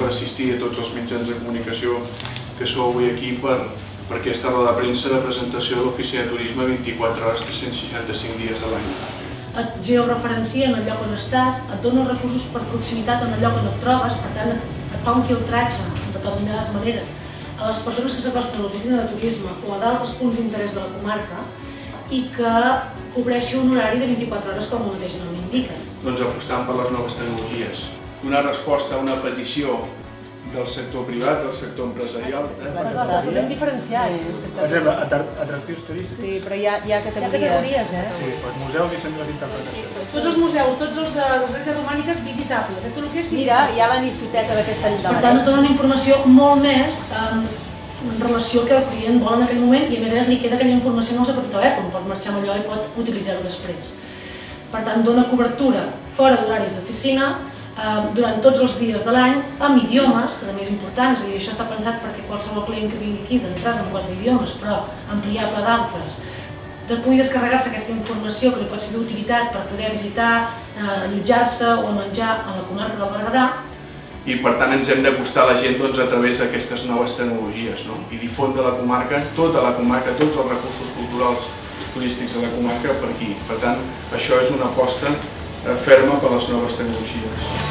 per assistir a tots els mitjans de comunicació que sou avui aquí per aquesta roda de premsa de presentació de l'Oficina de Turisme 24 hores, 365 dies de l'any. Et georreferencia en el lloc on estàs, et dona els recursos per proximitat en el lloc on et trobes, per tant et fa un filtratge de determinades maneres a les persones que s'acosten a l'oficina de turisme o a d'altres punts d'interès de la comarca i que cobreixi un horari de 24 hores com el mateix nom indica. Doncs apostant per les noves tecnologies. Donar resposta a una petició del sector privat, del sector empresarial. Podem diferenciar, Per exemple, atractius turístics. Sí, però hi ha categories, Sí, doncs museus i centres d'interpretació. Tots els museus, tots els de les Gràcies Romàniques visitables, tot el que és Mira, visitable. hi ha l'anisoteta d'aquesta Per tant, et donen informació molt més en relació al que el client vol en aquell moment i a més a més li queda aquella informació en el seu propi telèfon, pot marxar amb allò i pot utilitzar-ho després. Per tant, dona cobertura fora d'horaris d'oficina, durant tots els dies de l'any, amb idiomes, que també és important, és a dir, això està pensat perquè qualsevol client que vingui aquí d'entrada amb 4 idiomes, però ampliable d'altres, de pugui descarregar-se aquesta informació que li pot ser d'utilitat per poder visitar, allotjar-se o menjar a la comarca del Berguedà. I per tant ens hem d'acostar a la gent a través d'aquestes noves tecnologies i difondre la comarca, tota la comarca, tots els recursos culturals turístics de la comarca per aquí. Per tant, això és una aposta ferma per les noves tecnologies.